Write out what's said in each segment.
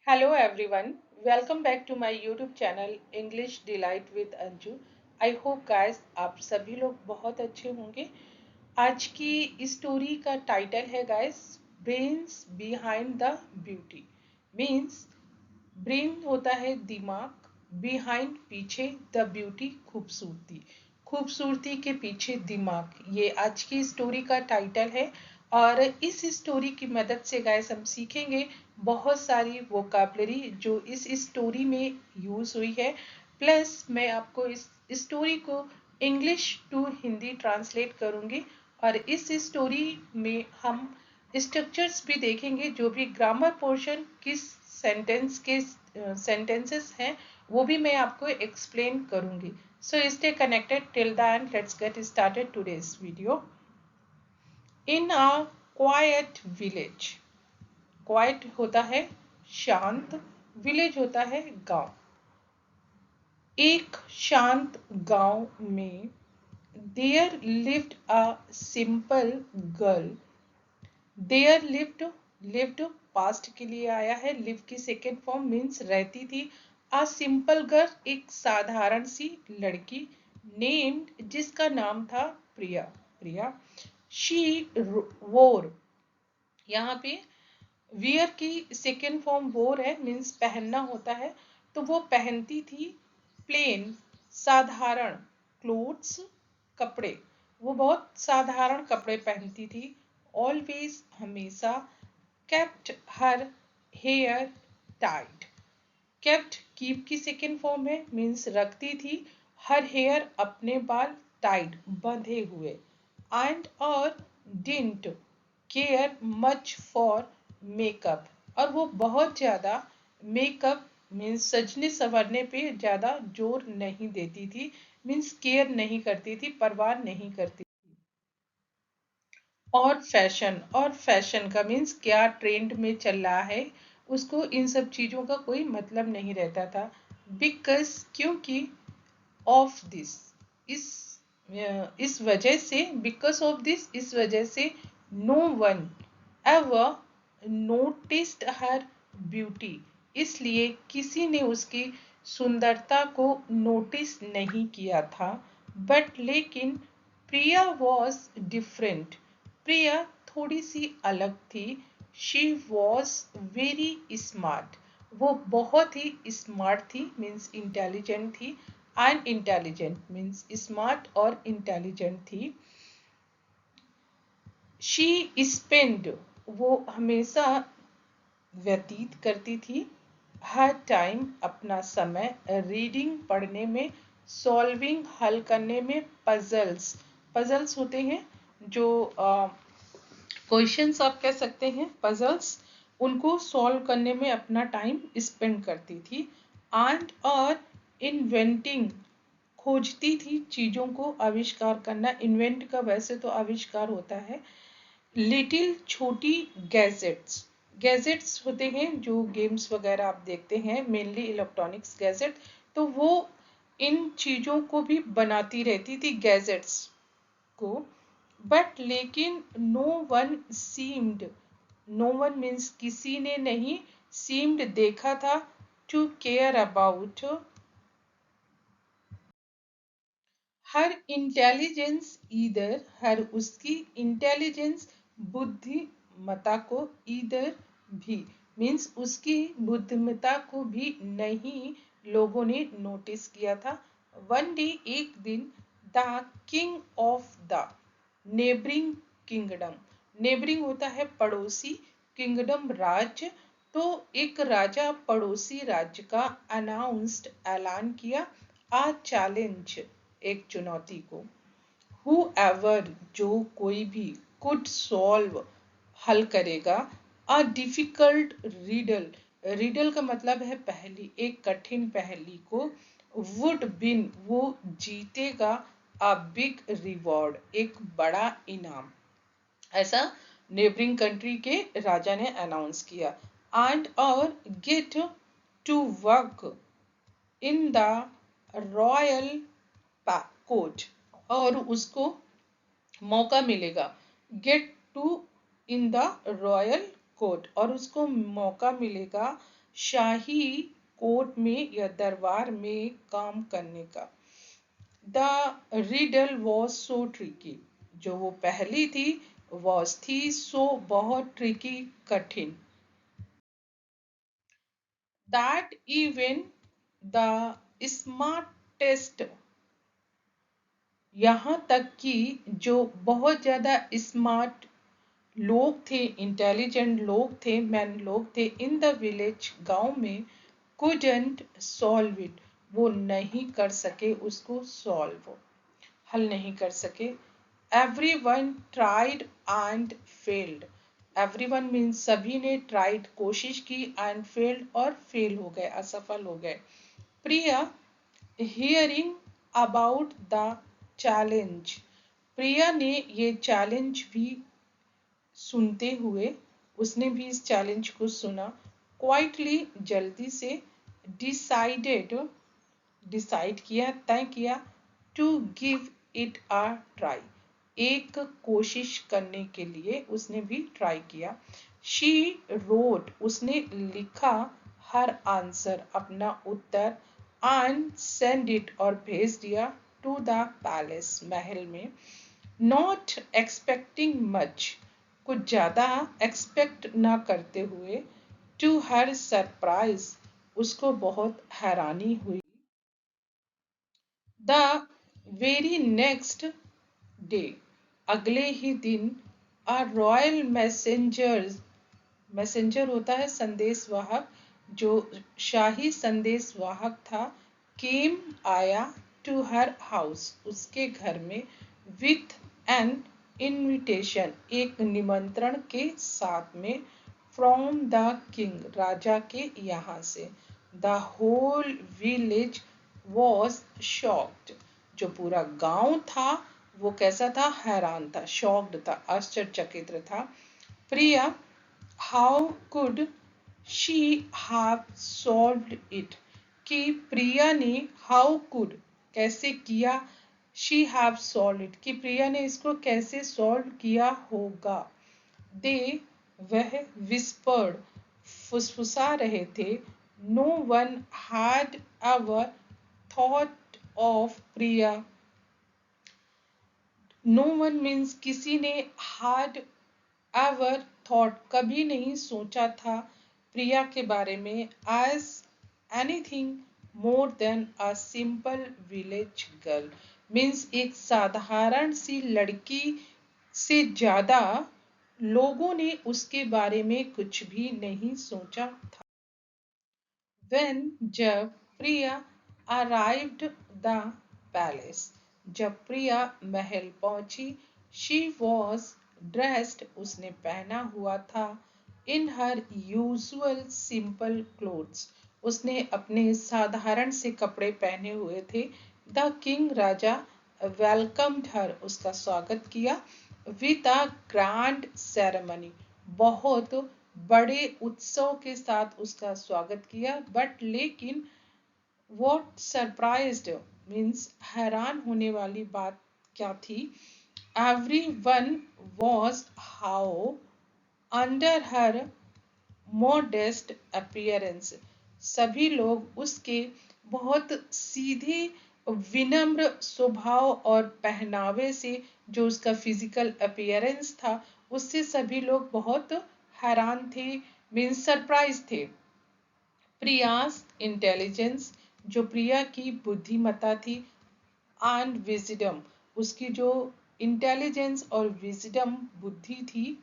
Hello everyone, welcome back to my YouTube channel English Delight with Anju. I hope guys आप सभी लोग बहुत अच्छे होंगे। आज की स्टोरी का टाइटल है guys brains behind the beauty. Means brain होता है दिमाग, बिहाइंड पीछे, द ब्यूटी खूबसूरती, खूबसूरती के पीछे दिमाग, ये आज की स्टोरी का टाइटल है। और इस स्टोरी की मदद से गाइस हम सीखेंगे बहुत सारी वोकाबलरी जो इस स्टोरी में यूज हुई है। प्लस मैं आपको इस स्टोरी को इंग्लिश टू हिंदी ट्रांसलेट करूंगी। और इस स्टोरी में हम स्ट्रक्चर्स भी देखेंगे, जो भी ग्रामर पोर्शन किस सेंटेंस के सेंटेंसेस हैं वो भी मैं आपको एक्सप्लेन करूंगी। So stay connected till the end. Let's get started today's video. In a quite village, quite होता है शांत, विलेज होता है गांव। एक शांत गांव में there lived a simple girl. There lived past के लिए आया है, लिव की सेकेंड फॉर्म मीन्स रहती थी। अ सिंपल गर्ल एक साधारण सी लड़की, नेम्ड जिसका नाम था प्रिया। प्रिया शी वोर, यहाँ पे वियर की सेकेंड फॉर्म वोर है, मीन्स पहनना होता है। तो वो पहनती थी प्लेन साधारण क्लोथ्स, कपड़े, वो बहुत साधारण कपड़े पहनती थी। ऑलवेज हमेशा, केप्ट हर हेयर टाइड, केप्ट कीप की सेकेंड फॉर्म है, मीन्स रखती थी, हर हेयर अपने बाल, टाइड बंधे हुए, एंड और didn't care much for makeup, और वो बहुत ज़्यादा मेकअप मीन्स सजने संवरने पे ज़्यादा जोर नहीं देती थी, मीन्स केयर नहीं करती थी, परवाह नहीं करती। और फैशन का मीन्स क्या ट्रेंड में चल रहा है, उसको इन सब चीज़ों का कोई मतलब नहीं रहता था। बिकॉज क्योंकि ऑफ दिस, इस इस वजह से, बिकॉज ऑफ दिस इस वजह से, नो वन एवर नोटिस्ड हर ब्यूटी, इसलिए किसी ने उसकी सुंदरता को नोटिस नहीं किया था। बट लेकिन प्रिया वॉज डिफरेंट, प्रिया थोड़ी सी अलग थी। शी वॉज वेरी स्मार्ट, वो बहुत ही स्मार्ट थी, मीन्स इंटेलिजेंट थी। एंड इंटेलिजेंट मीन्स स्मार्ट और इंटेलिजेंट थी। शी स्पेंड, वो हमेशा व्यतीत करती थी, हर टाइम अपना समय, रीडिंग पढ़ने में, सॉल्विंग हल करने में, पजल्स, पजल्स होते हैं जो क्वेश्चंस आप कह सकते हैं, पजल्स, उनको सॉल्व करने में अपना टाइम स्पेंड करती थी। एंड और इन्वेंटिंग, खोजती थी चीज़ों को, आविष्कार करना, इन्वेंट का वैसे तो आविष्कार होता है। लिटिल छोटी गैजेट्स, गैजेट्स होते हैं जो गेम्स वगैरह आप देखते हैं, मेनली इलेक्ट्रॉनिक्स गैजेट, तो वो इन चीज़ों को भी बनाती रहती थी, गैजेट्स को। बट लेकिन no one seemed, no one means किसी ने नहीं, सीम्ड देखा था, to care about her intelligence, either her उसकी इंटेलिजेंस, बुद्धिमता को, ईदर भी मीन्स उसकी बुद्धिमता को भी नहीं लोगों ने नोटिस किया था। वन डे एक दिन, the king of the neighbouring kingdom, neighbouring होता है पड़ोसी, किंगडम राज्य, तो एक राजा पड़ोसी राज्य का अनाउंस्ड ऐलान किया, आ चैलेंज एक चुनौती को, whoever जो कोई भी, could solve हल करेगा, a difficult riddle, रिडल का मतलब है पहेली, एक कठिन पहेली को, would win वो जीतेगा, a big reward एक बड़ा इनाम, ऐसा नेबरिंग कंट्री के राजा ने अनाउंस किया। एंड और get to work in the royal court, और उसको मौका मिलेगा, get to in the royal court, और उसको मौका मिलेगा शाही कोर्ट में या दरबार में काम करने का। The riddle was so tricky, जो वो पहली थी वॉज थी सो बहुत ट्रिकी, कठिन। दैट इवन द स्मार्टेस्ट, यहाँ तक कि जो बहुत ज़्यादा स्मार्ट लोग थे, इंटेलिजेंट लोग थे, मैन लोग थे इन द विलेज, गांव में, कुडंट सॉल्व इट, वो नहीं कर सके उसको सॉल्व, हल नहीं कर सके। Everyone tried and failed, everyone means सभी ने ट्राइड कोशिश की, एंड फेल्ड और फेल हो गए, असफल हो गए। प्रिया हियरिंग अबाउट द चैलेंज, प्रिया ने ये चैलेंज भी सुनते हुए, उसने भी इस चैलेंज को सुना, क्वाइटली जल्दी से, डिसाइडेड डिसाइड किया, तय किया, to give it a try, एक कोशिश करने के लिए उसने भी ट्राई किया। शी रोट, उसने लिखा, हर आंसर, अपना उत्तर, एंड सेंड इट, और भेज दिया, टू द पैलेस, महल में, नॉट एक्सपेक्टिंग मच, कुछ ज्यादा एक्सपेक्ट ना करते हुए, टू हर सरप्राइज, उसको बहुत हैरानी हुई। द वेरी नेक्स्ट डे, अगले ही दिन, अ रॉयल मैसेंजर, मैसेंजर होता है संदेशवाहक, जो शाही संदेशवाहक था, केम, आया, टू हर हाउस, उसके घर में, विथ एन इनविटेशन, एक निमंत्रण के साथ में, फ्रॉम द किंग, राजा के यहाँ से। The whole village was shocked, जो पूरा गांव था वो कैसा था, हैरान था, शॉक्ड था, आश्चर्यचकित था। Priya, how could she have solved it, कि प्रिया ने, हाउ कुड, कैसे किया, शी हैव सॉल्व इट, कि प्रिया ने इसको कैसे सॉल्व किया होगा। दे, वह, विस्पर्ड, फुसफुसा रहे थे, no one had ever thought of Priya, no one means किसी ने, हैड एवर थॉट, कभी नहीं सोचा था, प्रिया के बारे में, as anything more than a simple village girl, means एक साधारण सी लड़की से ज्यादा लोगों ने उसके बारे में कुछ भी नहीं सोचा था। When, जब, प्रिया arrived the palace, जब प्रिया महल पहुंची, she was dressed, उसने पहना हुआ था, in her usual simple clothes, उसने अपने साधारण से कपड़े पहने हुए थे। The king, Raja, welcomed her, उसका स्वागत किया, with a grand ceremony, बहुत बड़े उत्सव के साथ उसका स्वागत किया। बट लेकिन, what सरप्राइज्ड मीन्स हैरान होने वाली बात क्या थी, everyone was how under her modest appearance, सभी लोग उसके बहुत सीधे विनम्र स्वभाव और पहनावे से, जो उसका फिजिकल अपीयरेंस था, उससे सभी लोग बहुत हैरान थे, मीन्स सरप्राइज थे। प्रियास इंटेलिजेंस, जो प्रिया की बुद्धिमत्ता थी, एंड विजडम, उसकी जो इंटेलिजेंस और विजडम, बुद्धि थी,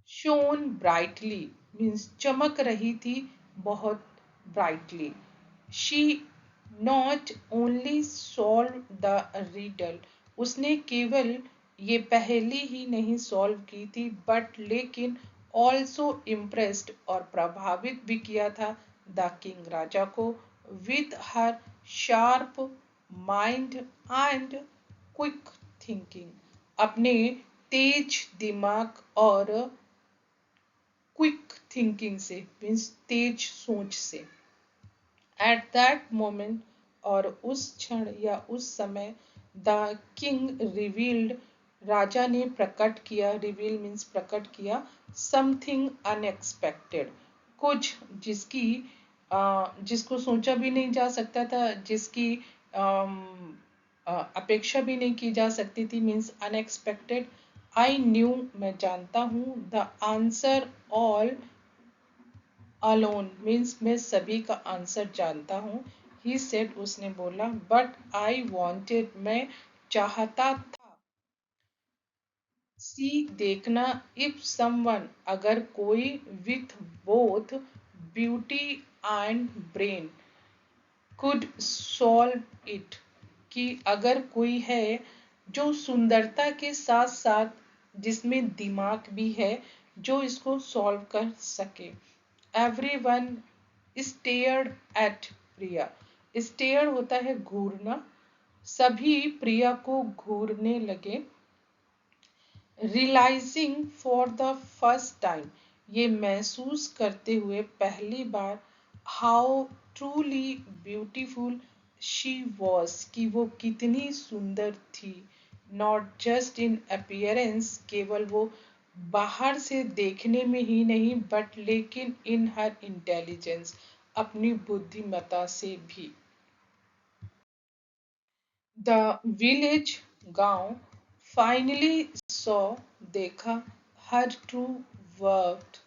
शोन ब्राइटली मीन्स चमक रही थी बहुत brightly. She not only solve the riddle, उसने केवल ये पहेली ही नहीं सॉल्व की थी, बट लेकिन ऑल्सो इम्प्रेस्ड, और प्रभावित भी किया था, द किंग, राजा को, with her sharp mind and quick thinking, अपने तेज दिमाग और क्विक थिंकिंग से, मीन्स तेज सोच से। एट दैट मोमेंट, और उस क्षण या उस समय, द किंग रिवील्ड, राजा ने प्रकट किया, रिवील मीन्स प्रकट किया, समथिंग अनएक्सपेक्टेड, कुछ जिसको सोचा भी नहीं जा सकता था, जिसकी अपेक्षा भी नहीं की जा सकती थी, मीन्स अनएक्सपेक्टेड। आई न्यू, मैं जानता हूँ, the answer all alone means मैं सभी का आंसर जानता हूँ। ही सेड, उसने बोला, बट आई वॉन्टेड, मैं चाहता था, सी देखना, इफ समवन अगर कोई, with both beauty and brain could solve it, कि अगर कोई है जो सुंदरता के साथ साथ जिसमें दिमाग भी है, जो इसको सॉल्व कर सके। Everyone stared at Priya, stare होता है घूरना, सभी प्रिया को घूरने लगे। Realising for the first time, ये महसूस करते हुए पहली बार, how truly beautiful she was, कि वो कितनी सुंदर थी। नॉट जस्ट इन अपीयरेंस, केवल वो बाहर से देखने में ही नहीं, बट लेकिन इन हर इंटेलिजेंस, अपनी बुद्धिमत्ता से भी। द विलेज, गांव, फाइनली सॉ, देखा, हर ट्रू वर्थ,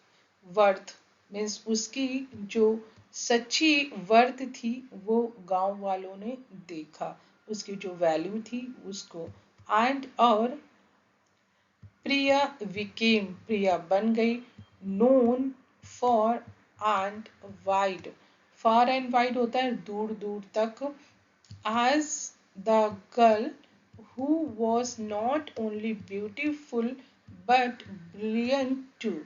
वर्थ मीन्स उसकी जो सच्ची वर्थ थी, वो गांव वालों ने देखा, उसकी जो वैल्यू थी उसको। एंड और प्रिया विकेम, प्रिया बन गई, known for and wide, far and wide होता है दूर दूर तक, as the girl who was not only beautiful but brilliant too,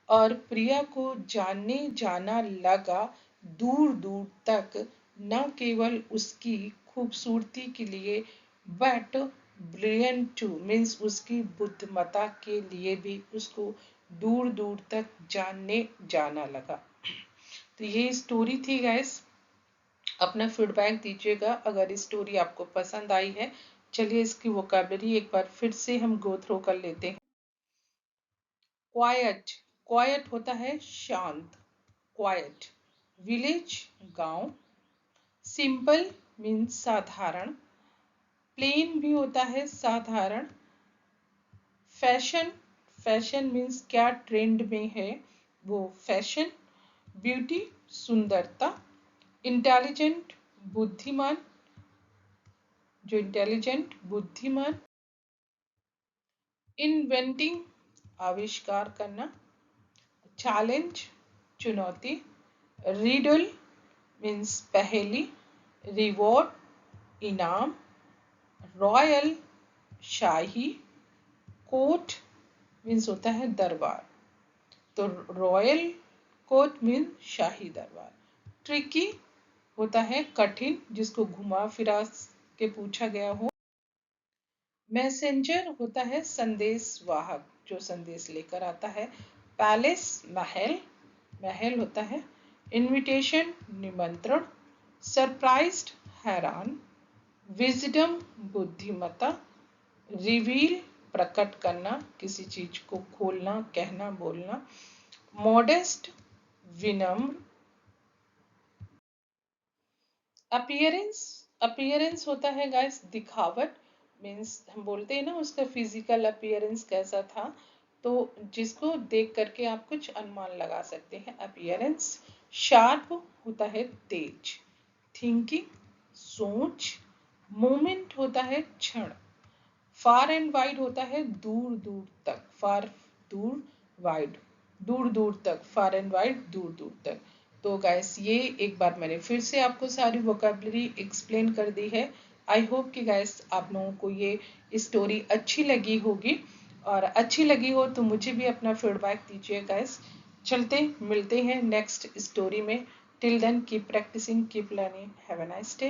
और प्रिया को जानने जाना लगा दूर दूर तक, न केवल उसकी खूबसूरती के लिए, बट ब्रिलियंट टू मीन्स उसकी बुद्धिमत्ता के लिए भी उसको दूर दूर तक जानने जाना लगा। तो ये स्टोरी थी गाइस, अपना फीडबैक दीजिएगा अगर स्टोरी आपको पसंद आई है। चलिए इसकी वोकैबुलरी एक बार फिर से हम गो थ्रू कर लेते हैं। क्वाइट, क्वाइट होता है शांत, क्वाइट। विलेज, गांव। सिंपल मीन्स साधारण, प्लेन भी होता है साधारण। फैशन, फैशन मीन्स क्या ट्रेंड में है वो फैशन। ब्यूटी, सुंदरता। इंटेलिजेंट, बुद्धिमान, जो इंटेलिजेंट बुद्धिमान। इन्वेंटिंग, आविष्कार करना। चैलेंज, चुनौती। रिडल मीन्स पहेली। रिवॉर्ड, इनाम। रॉयल, शाही। कोर्ट मीन्स होता है दरबार, तो रॉयल कोर्ट मीन्स शाही दरबार। ट्रिकी होता है कठिन, जिसको घुमा फिरा के पूछा गया हो। मैसेंजर होता है संदेश वाहक, जो संदेश लेकर आता है। पैलेस, महल, महल होता है। इनविटेशन, निमंत्रण। सरप्राइज्ड, हैरान। विजडम, बुद्धिमत्ता। रिवील, प्रकट करना, किसी चीज को खोलना, कहना, बोलना। मॉडेस्ट, विनम्र। अपीयरेंस, अपीयरेंस होता है गाइस दिखावट, मीन्स हम बोलते हैं ना उसका फिजिकल अपीयरेंस कैसा था, तो जिसको देख करके आप कुछ अनुमान लगा सकते हैं अपीयरेंस। शार्प होता है तेज। थिंकिंग, सोच। मोमेंट होता है क्षण। फार एंड वाइड होता है दूर दूर तक, फार दूर, वाइड दूर दूर तक, फार एंड वाइड दूर दूर तक। तो गाइस ये एक बार मैंने फिर से आपको सारी वोकैबुलरी एक्सप्लेन कर दी है। आई होप कि गाइस आप लोगों को ये स्टोरी अच्छी लगी होगी, और अच्छी लगी हो तो मुझे भी अपना फीडबैक दीजिए गाइस। चलते मिलते हैं नेक्स्ट स्टोरी में। Till then keep practising, keep learning, have a nice day.